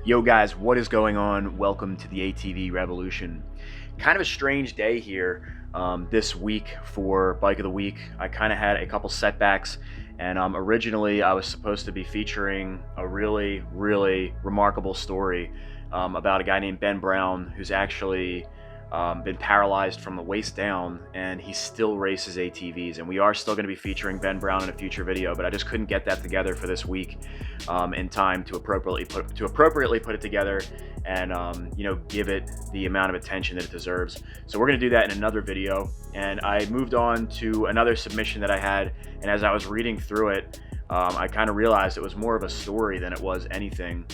Yo guys, what is going on? Welcome to the ATV Revolution. Kind of a strange day here this week for Bike of the Week. I kind of had a couple setbacks, and originally I was supposed to be featuring a really remarkable story about a guy named Ben Brown who's actually been paralyzed from the waist down, and he still races ATVs. And we are still going to be featuring Ben Brown in a future video, but I just couldn't get that together for this week in time to appropriately put it together and give it the amount of attention that it deserves. So we're going to do that in another video. And I moved on to another submission that I had, and as I was reading through it, I kind of realized it was more of a story than it was anything,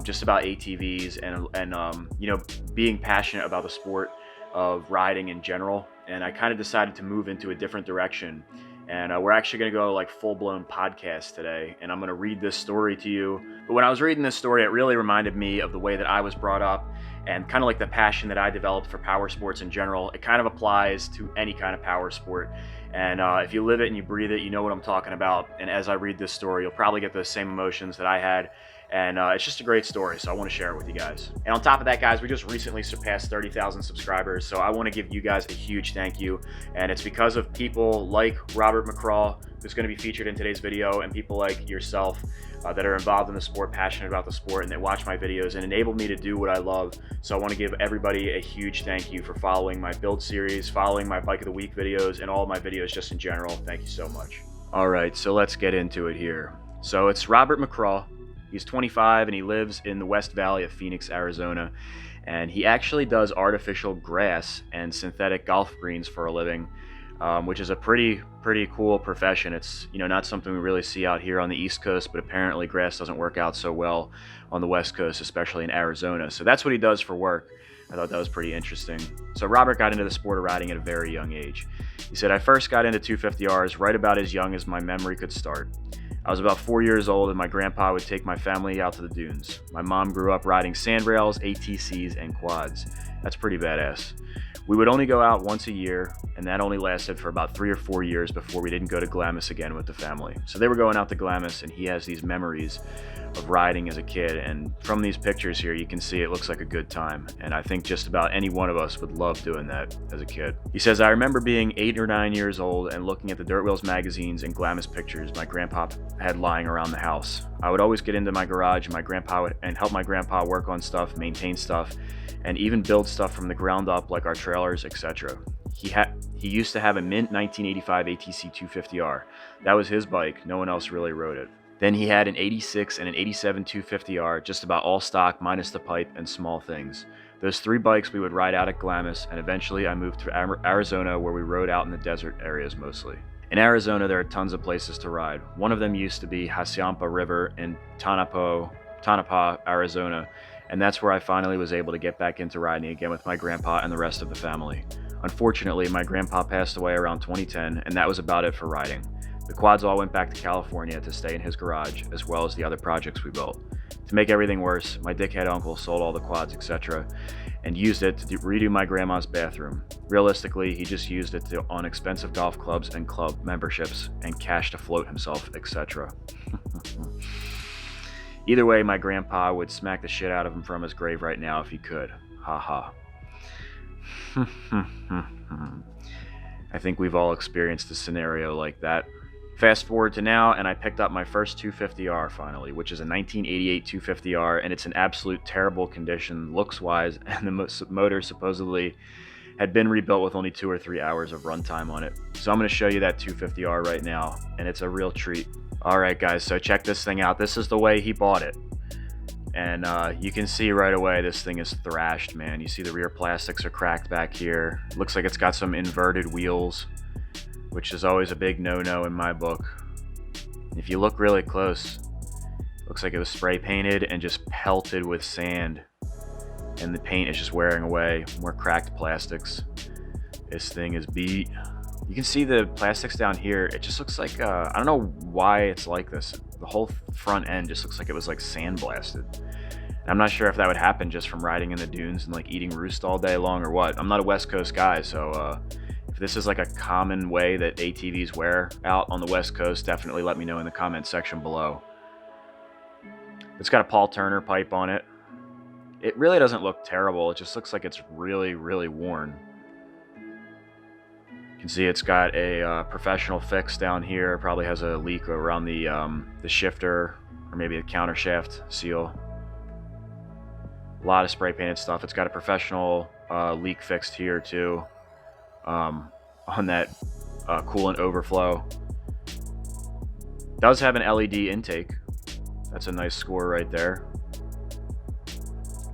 just about ATVs and being passionate about the sport of riding in general. And I kind of decided to move into a different direction. And we're actually going to go like full-blown podcast today, and I'm going to read this story to you. But when I was reading this story, it really reminded me of the way that I was brought up and kind of like the passion that I developed for power sports in general. It kind of applies to any kind of power sport. And if you live it and you breathe it, you know what I'm talking about. And as I read this story, you'll probably get those same emotions that I had. And it's just a great story, so I want to share it with you guys. And on top of that, guys, we just recently surpassed 30,000 subscribers, so I want to give you guys a huge thank you. And it's because of people like Robert McCraw, who's going to be featured in today's video, and people like yourself that are involved in the sport, passionate about the sport, and that watch my videos and enable me to do what I love. So I want to give everybody a huge thank you for following my build series, following my Bike of the Week videos, and all of my videos just in general. Thank you so much. All right, so let's get into it here. So it's Robert McCraw. He's 25 and he lives in the West Valley of Phoenix, Arizona. And he actually does artificial grass and synthetic golf greens for a living, which is a pretty cool profession. It's not something we really see out here on the East Coast, but apparently grass doesn't work out so well on the West Coast, especially in Arizona. So that's what he does for work. I thought that was pretty interesting. So Robert got into the sport of riding at a very young age. He said, "I first got into 250Rs right about as young as my memory could start. I was about 4 years old and my grandpa would take my family out to the dunes. My mom grew up riding sandrails, ATCs, and quads. That's pretty badass. We would only go out once a year, and that only lasted for about 3 or 4 years before we didn't go to Glamis again with the family." So they were going out to Glamis, and he has these memories of riding as a kid. And from these pictures here, you can see it looks like a good time. And I think just about any one of us would love doing that as a kid. He says, "I remember being 8 or 9 years old and looking at the Dirt Wheels magazines and Glamis pictures my grandpa had lying around the house. I would always get into my garage and help my grandpa work on stuff, maintain stuff, and even build stuff from the ground up, like our trailers, etc. He used to have a mint 1985 ATC 250R. That was his bike. No one else really rode it. Then he had an 86 and an 87 250R, just about all stock minus the pipe and small things. Those 3 bikes we would ride out at Glamis, and eventually I moved to Arizona, where we rode out in the desert areas mostly. In Arizona, there are tons of places to ride. One of them used to be Hassayampa River in Tonopah, Arizona, and that's where I finally was able to get back into riding again with my grandpa and the rest of the family. Unfortunately, my grandpa passed away around 2010, and that was about it for riding. The quads all went back to California to stay in his garage, as well as the other projects we built. To make everything worse, my dickhead uncle sold all the quads, etc., and used it to redo my grandma's bathroom. Realistically, he just used it on expensive golf clubs and club memberships and cash to float himself, etc. Either way, my grandpa would smack the shit out of him from his grave right now if he could. Ha ha. I think we've all experienced a scenario like that. Fast forward to now, and I picked up my first 250R finally, which is a 1988 250R, and it's in absolute terrible condition looks-wise, and the motor supposedly had been rebuilt with only 2 or 3 hours of runtime on it. So I'm going to show you that 250R right now, and it's a real treat. Alright guys, so check this thing out. This is the way he bought it. And you can see right away this thing is thrashed, man. You see the rear plastics are cracked back here. Looks like it's got some inverted wheels, which is always a big no-no in my book. If you look really close, looks like it was spray painted and just pelted with sand, and the paint is just wearing away. More cracked plastics. This thing is beat. You can see the plastics down here. It just looks like I don't know why it's like this. The whole front end just looks like it was like sandblasted. And I'm not sure if that would happen just from riding in the dunes and like eating roost all day long or what. I'm not a West Coast guy, so if this is like a common way that ATVs wear out on the West Coast, definitely let me know in the comment section below. It's got a Paul Turner pipe on it. It really doesn't look terrible. It just looks like it's really, really worn. You can see it's got a professional fix down here. Probably has a leak around the shifter or maybe the countershaft seal. A lot of spray painted stuff. It's got a professional leak fixed here too, on that coolant overflow. Does have an LED intake. That's a nice score right there.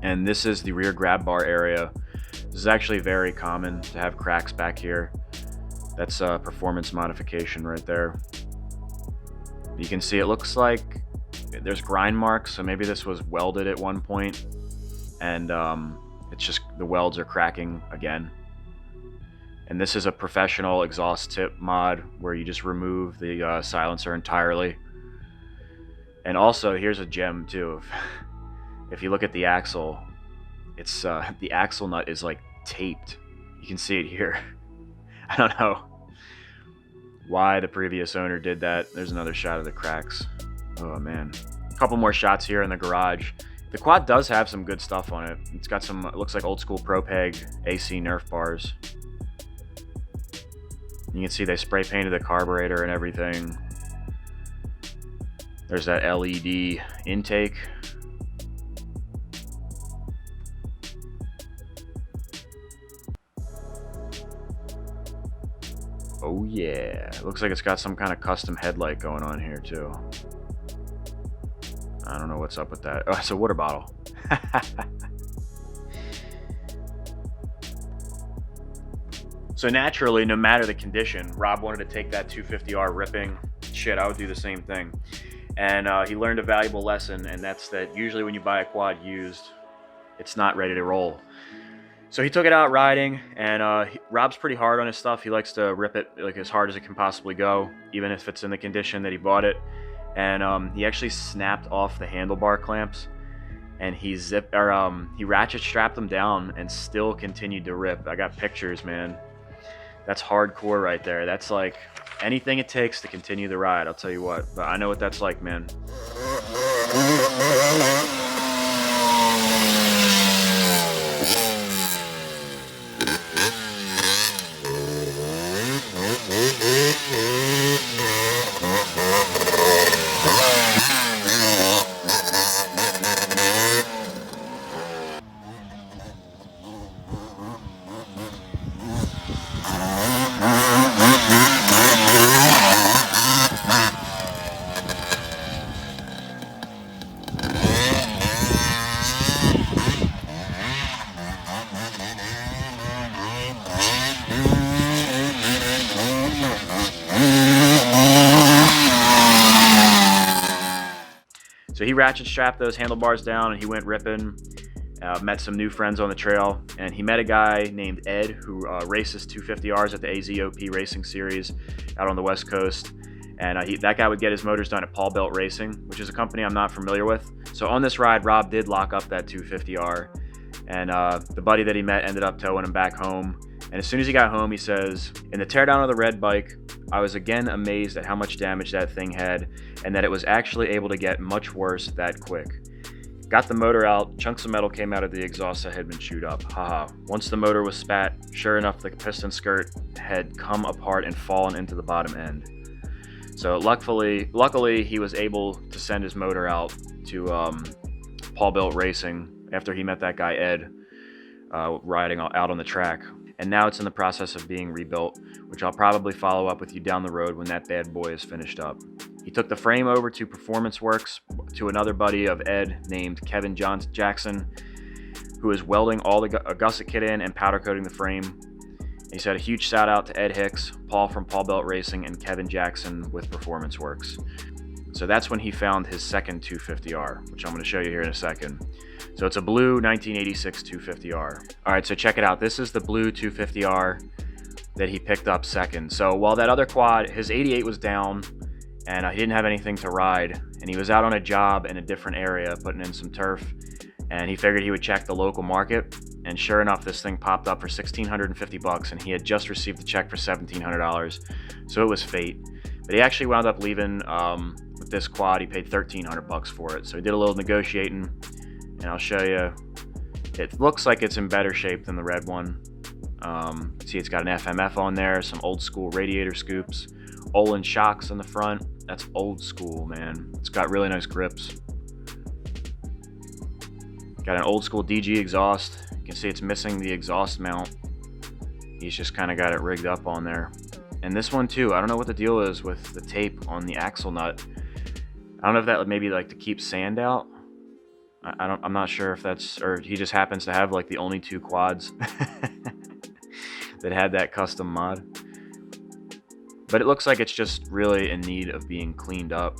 And this is the rear grab bar area. This is actually very common to have cracks back here. That's a performance modification right there. You can see it looks like there's grind marks, so maybe this was welded at one point, and it's just the welds are cracking again. And this is a professional exhaust tip mod where you just remove the silencer entirely. And also, here's a gem too. If you look at the axle, it's the axle nut is like taped. You can see it here. I don't know why the previous owner did that. There's another shot of the cracks. Oh man. A couple more shots here in the garage. The quad does have some good stuff on it. It's got some, it looks like old school ProPeg AC Nerf bars. You can see they spray painted the carburetor and everything. There's that LED intake. Oh yeah, it looks like it's got some kind of custom headlight going on here too. I don't know what's up with that. Oh, it's a water bottle. So naturally, no matter the condition, Rob wanted to take that 250R ripping. Shit, I would do the same thing. And he learned a valuable lesson, and that's that usually when you buy a quad used, it's not ready to roll. So he took it out riding, and Rob's pretty hard on his stuff. He likes to rip it like as hard as it can possibly go, even if it's in the condition that he bought it. And he actually snapped off the handlebar clamps, and he ratchet strapped them down and still continued to rip. I got pictures, man. That's hardcore right there. That's like anything it takes to continue the ride, I'll tell you what. But I know what that's like, man. So he ratchet strapped those handlebars down and he went ripping. Met some new friends on the trail, and he met a guy named Ed who races 250Rs at the AZOP Racing Series out on the West Coast. And that guy would get his motors done at Paul Belt Racing, which is a company I'm not familiar with. So on this ride, Rob did lock up that 250R, and the buddy that he met ended up towing him back home. And as soon as he got home, he says, in the teardown of the red bike, I was again amazed at how much damage that thing had, and that it was actually able to get much worse that quick. Got the motor out, chunks of metal came out of the exhaust that had been chewed up. Haha. Once the motor was spat, sure enough, the piston skirt had come apart and fallen into the bottom end. So luckily, he was able to send his motor out to Paul Belt Racing after he met that guy Ed riding out on the track. And now it's in the process of being rebuilt, which I'll probably follow up with you down the road when that bad boy is finished up. He took the frame over to Performance Works to another buddy of Ed named Kevin Jackson, who is welding all the gusset kit in and powder coating the frame. He said a huge shout out to Ed Hicks, Paul from Paul Belt Racing, and Kevin Jackson with Performance Works. So that's when he found his second 250R, which I'm going to show you here in a second. So it's a blue 1986 250R. All right, so check it out. This is the blue 250R that he picked up second. So while that other quad, his 88 was down, and he didn't have anything to ride, and he was out on a job in a different area putting in some turf, and he figured he would check the local market, and sure enough, this thing popped up for $1,650, and he had just received a check for $1,700, so it was fate. But he actually wound up leaving with this quad. He paid $1,300 for it, so he did a little negotiating, and I'll show you It looks like it's in better shape than the red one. See, it's got an FMF on there, some old school radiator scoops, Olin shocks in the front. That's old school, man. It's got really nice grips. Got an old school DG exhaust. You can see it's missing the exhaust mount. He's just kind of got it rigged up on there. And this one too, I don't know what the deal is with the tape on the axle nut. I don't know if that maybe like to keep sand out. I'm not sure if that's, or he just happens to have like the only 2 quads that had that custom mod. But it looks like it's just really in need of being cleaned up.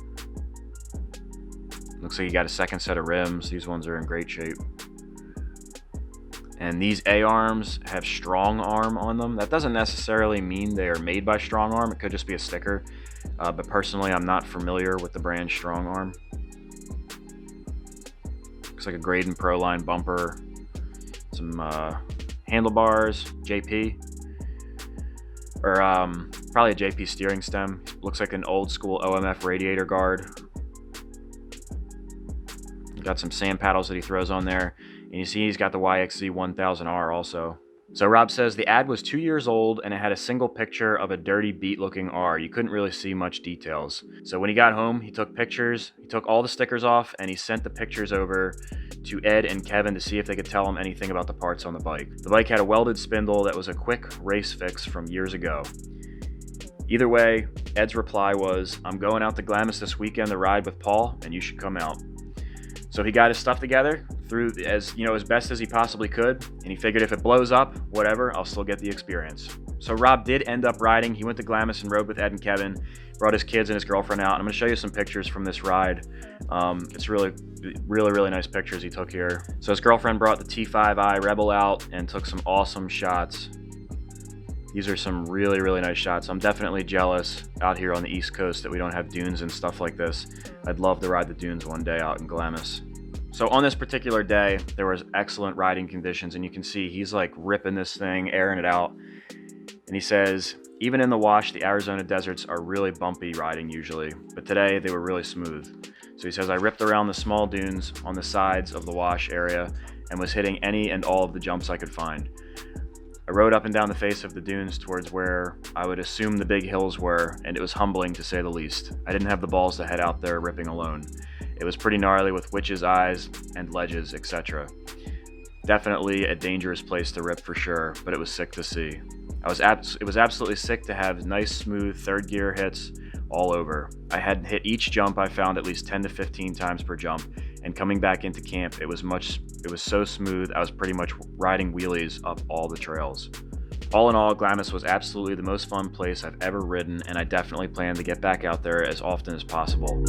Looks like you got a second set of rims. These ones are in great shape. And these A-arms have strong arm on them. That doesn't necessarily mean they are made by Strong Arm. It could just be a sticker. But personally, I'm not familiar with the brand Strong Arm. Looks like a Graydon Proline bumper. Some handlebars, JP. Or probably a JP steering stem. Looks like an old school OMF radiator guard. Got some sand paddles that he throws on there. And you see he's got the YXZ 1000R also. So Rob says the ad was 2 years old and it had a single picture of a dirty beat looking R. You couldn't really see much details. So when he got home, he took pictures, he took all the stickers off, and he sent the pictures over to Ed and Kevin to see if they could tell him anything about the parts on the bike. The bike had a welded spindle that was a quick race fix from years ago. Either way, Ed's reply was, "I'm going out to Glamis this weekend to ride with Paul, and you should come out." So he got his stuff together through as best as he possibly could, and he figured if it blows up, whatever, I'll still get the experience. So Rob did end up riding. He went to Glamis and rode with Ed and Kevin, brought his kids and his girlfriend out. And I'm going to show you some pictures from this ride. It's really nice pictures he took here. So his girlfriend brought the T5i Rebel out and took some awesome shots. These are some really nice shots. I'm definitely jealous out here on the East Coast that we don't have dunes and stuff like this. I'd love to ride the dunes one day out in Glamis. So on this particular day, there was excellent riding conditions, and you can see he's like ripping this thing, airing it out. And he says, even in the wash, the Arizona deserts are really bumpy riding usually, but today they were really smooth. So he says, I ripped around the small dunes on the sides of the wash area and was hitting any and all of the jumps I could find. I rode up and down the face of the dunes towards where I would assume the big hills were, and it was humbling to say the least. I didn't have the balls to head out there ripping alone. It was pretty gnarly with witches' eyes and ledges, etc. Definitely a dangerous place to rip for sure, but it was sick to see. It was absolutely sick to have nice, smooth third gear hits all over. I had hit each jump I found at least 10 to 15 times per jump, and coming back into camp, it was so smooth, I was pretty much riding wheelies up all the trails. All in all, Glamis was absolutely the most fun place I've ever ridden, and I definitely plan to get back out there as often as possible.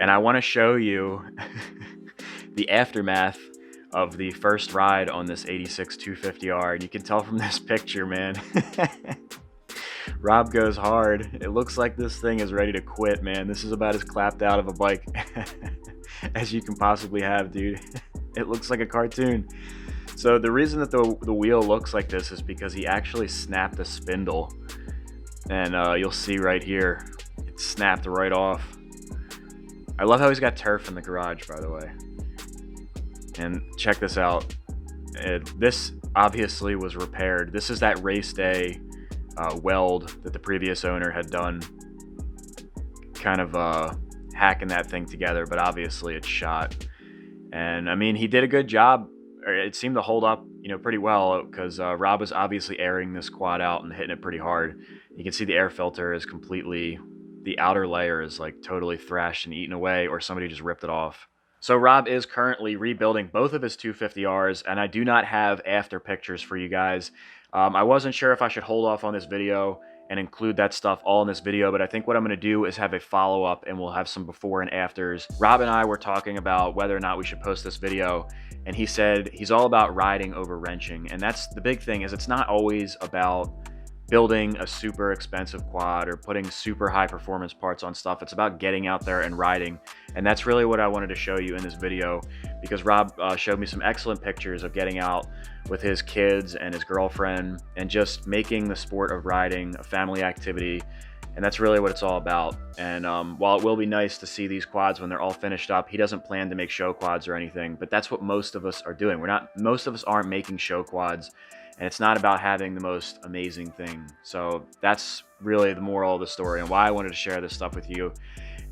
And I want to show you the aftermath of the first ride on this 86 250R. And you can tell from this picture, man. Rob goes hard. It looks like this thing is ready to quit, man. This is about as clapped out of a bike as you can possibly have, dude. It looks like a cartoon. So the reason that the wheel looks like this is because he actually snapped a spindle. And you'll see right here, it snapped right off. I love how he's got turf in the garage, by the way. And check this out. This obviously was repaired. This is that race day weld that the previous owner had done. Kind of hacking that thing together, but obviously it's shot. And I mean, he did a good job. It seemed to hold up, pretty well, because Rob was obviously airing this quad out and hitting it pretty hard. You can see the air filter is completely... The outer layer is like totally thrashed and eaten away, or somebody just ripped it off. So Rob is currently rebuilding both of his 250Rs, and I do not have after pictures for you guys. I wasn't sure if I should hold off on this video and include that stuff all in this video, but I think what I'm going to do is have a follow-up, and we'll have some before and afters. Rob and I were talking about whether or not we should post this video, and he said he's all about riding over wrenching, and that's the big thing. Is it's not always about building a super expensive quad or putting super high performance parts on stuff. It's about getting out there and riding, and that's really what I wanted to show you in this video, because Rob showed me some excellent pictures of getting out with his kids and his girlfriend and just making the sport of riding a family activity. And that's really what it's all about. And while it will be nice to see these quads when they're all finished up, he doesn't plan to make show quads or anything, but that's what most of us are doing. Most of us aren't making show quads, and it's not about having the most amazing thing. So that's really the moral of the story and why I wanted to share this stuff with you.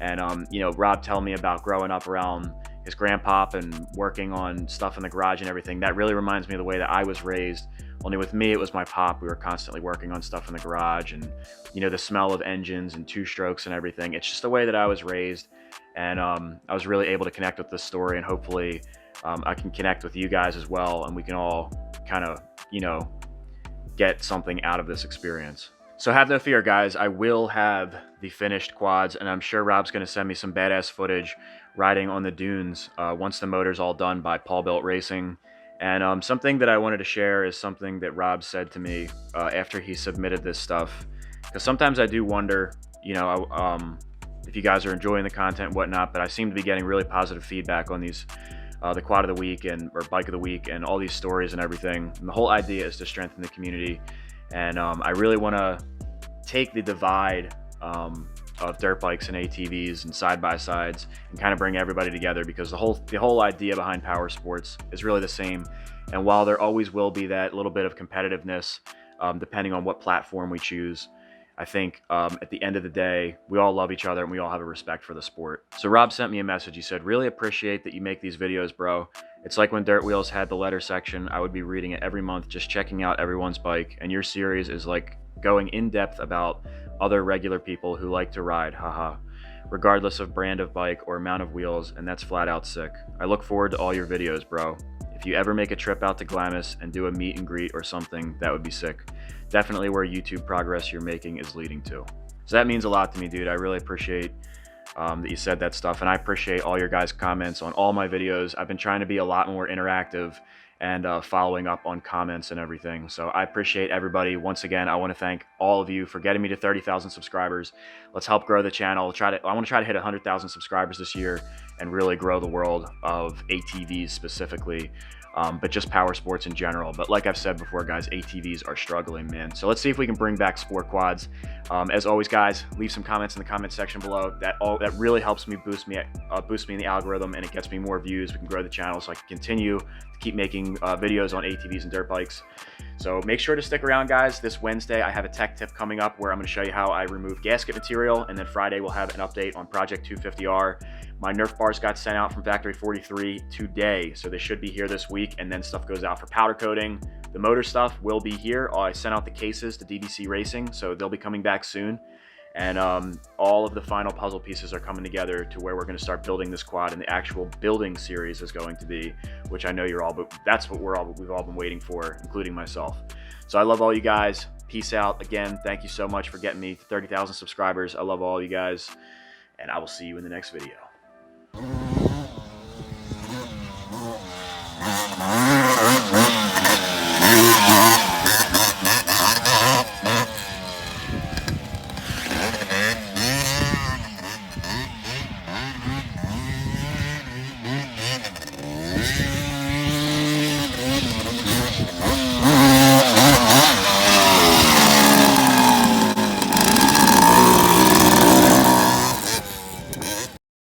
And you know, Rob telling me about growing up around his grandpop and working on stuff in the garage and everything, that really reminds me of the way that I was raised. Only with me, it was my pop. We were constantly working on stuff in the garage, and you know, the smell of engines and two strokes and everything. It's just the way that I was raised, and I was really able to connect with this story, and hopefully I can connect with you guys as well, and we can all kind of, you know, get something out of this experience. So have no fear, guys. I will have the finished quads, and I'm sure Rob's going to send me some badass footage riding on the dunes once the motor's all done by Paul Built Racing. And something that I wanted to share is something that Rob said to me after he submitted this stuff, because sometimes I do wonder, you know, if you guys are enjoying the content and whatnot, but I seem to be getting really positive feedback on these the quad of the week or bike of the week and all these stories and everything. And the whole idea is to strengthen the community, and I really want to take the divide of dirt bikes and ATVs and side-by-sides and kind of bring everybody together, because the whole idea behind power sports is really the same. And while there always will be that little bit of competitiveness depending on what platform we choose, I think at the end of the day, we all love each other and we all have a respect for the sport. So Rob sent me a message. He said, "Really appreciate that you make these videos, bro. It's like when Dirt Wheels had the letter section. I would be reading it every month, just checking out everyone's bike. And your series is like going in depth about other regular people who like to ride, haha, regardless of brand of bike or amount of wheels, and that's flat out sick. I look forward to all your videos, bro. If you ever make a trip out to Glamis and do a meet and greet or something, that would be sick. Definitely where YouTube progress you're making is leading to." So that means a lot to me, dude. I really appreciate that you said that stuff, and I appreciate all your guys' comments on all my videos. I've been trying to be a lot more interactive and following up on comments and everything. So I appreciate everybody. Once again, I want to thank all of you for getting me to 30,000 subscribers. Let's help grow the channel. I want to try to hit 100,000 subscribers this year and really grow the world of ATVs specifically, but just power sports in general. But like I've said before, guys, ATVs are struggling, man. So let's see if we can bring back sport quads. As always, guys, leave some comments in the comment section below. That really helps me boost me in the algorithm, and it gets me more views. We can grow the channel so I can continue to keep making videos on ATVs and dirt bikes. So make sure to stick around, guys. This Wednesday, I have a tech tip coming up where I'm going to show you how I remove gasket material, and then Friday we'll have an update on Project 250R. My Nerf bars got sent out from Factory 43 today, so they should be here this week, and then stuff goes out for powder coating. The motor stuff will be here. I sent out the cases to DBC Racing, so they'll be coming back soon. And all of the final puzzle pieces are coming together to where we're going to start building this quad, and the actual building series is going to be, which I know you're all, but that's what we've all been waiting for, including myself. So I love all you guys. Peace out. Again, thank you so much for getting me to 30,000 subscribers. I love all you guys, and I will see you in the next video.